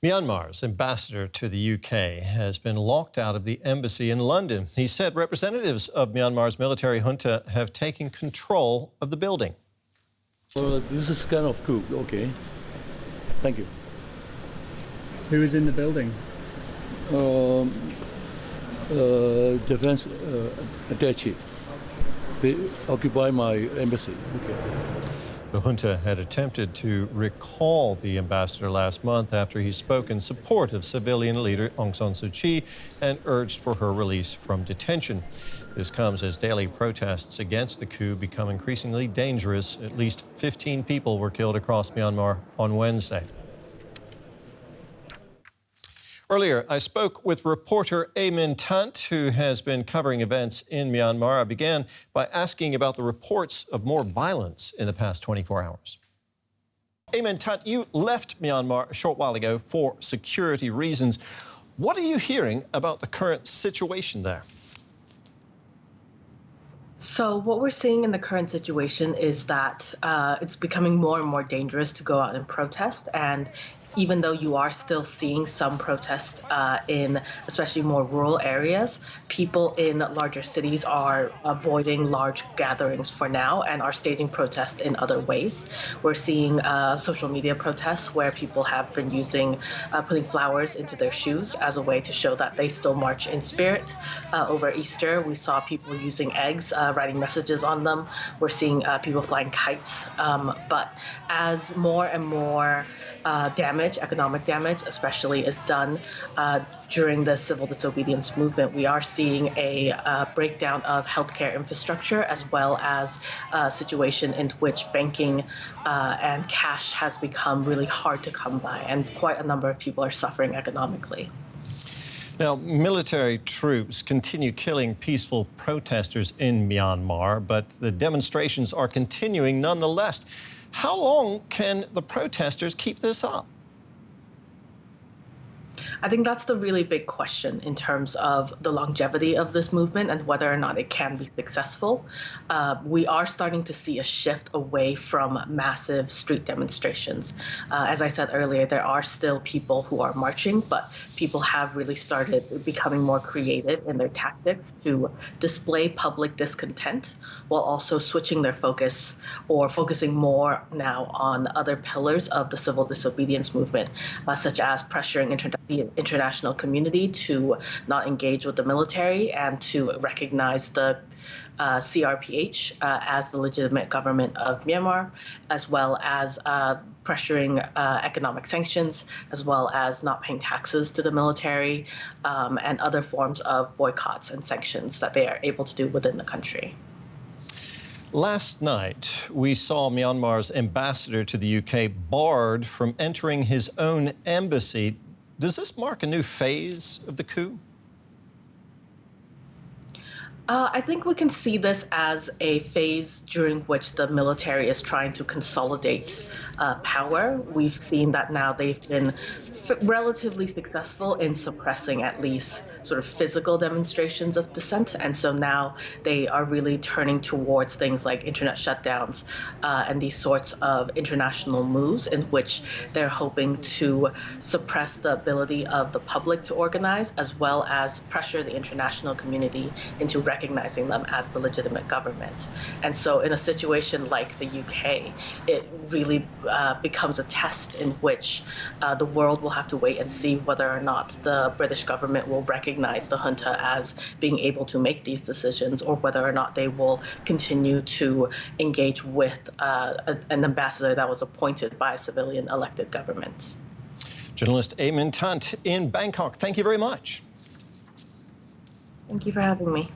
Myanmar's ambassador to the UK has been locked out of the embassy in London. He said representatives of Myanmar's military junta have taken control of the building. This is kind of coup. Okay. Thank you. Who is in the building? Defense attache. They occupy my embassy. Okay. The junta had attempted to recall the ambassador last month after he spoke in support of civilian leader Aung San Suu Kyi and urged for her release from detention. This comes as daily protests against the coup become increasingly dangerous. At least 15 people were killed across Myanmar on Wednesday. Earlier, I spoke with reporter Minh Tant, who has been covering events in Myanmar. I began by asking about the reports of more violence in the past 24 hours. Minh Tant, you left Myanmar a short while ago for security reasons. What are you hearing about the current situation there? So what we're seeing in the current situation is that it's becoming more and more dangerous to go out and protest. And even though you are still seeing some protests in especially more rural areas, people in larger cities are avoiding large gatherings for now and are staging protests in other ways. We're seeing social media protests where people have been putting flowers into their shoes as a way to show that they still march in spirit. Over Easter, we saw people using eggs, writing messages on them. We're seeing people flying kites. But as more and more economic damage especially, is done during the civil disobedience movement, we are seeing a breakdown of healthcare infrastructure, as well as a situation in which banking and cash has become really hard to come by, and quite a number of people are suffering economically. Now, military troops continue killing peaceful protesters in Myanmar, but the demonstrations are continuing nonetheless. How long can the protesters keep this up? I think that's the really big question in terms of the longevity of this movement and whether or not it can be successful. We are starting to see a shift away from massive street demonstrations. As I said earlier, there are still people who are marching, but people have really started becoming more creative in their tactics to display public discontent while also switching their focus or focusing more now on other pillars of the civil disobedience movement, such as pressuring the international community to not engage with the military and to recognize the CRPH as the legitimate government of Myanmar, as well as pressuring economic sanctions, as well as not paying taxes to the military, and other forms of boycotts and sanctions that they are able to do within the country. Last night, we saw Myanmar's ambassador to the UK barred from entering his own embassy. Does this mark a new phase of the coup? I think we can see this as a phase during which the military is trying to consolidate power. We've seen that now they've been relatively successful in suppressing at least sort of physical demonstrations of dissent. And so now they are really turning towards things like internet shutdowns and these sorts of international moves in which they're hoping to suppress the ability of the public to organize, as well as pressure the international community into recognizing them as the legitimate government. And so in a situation like the UK, it really becomes a test in which the world will have to wait and see whether or not the British government will recognize the junta as being able to make these decisions, or whether or not they will continue to engage with an ambassador that was appointed by a civilian elected government. Journalist Minh Tant in Bangkok, thank you very much. Thank you for having me.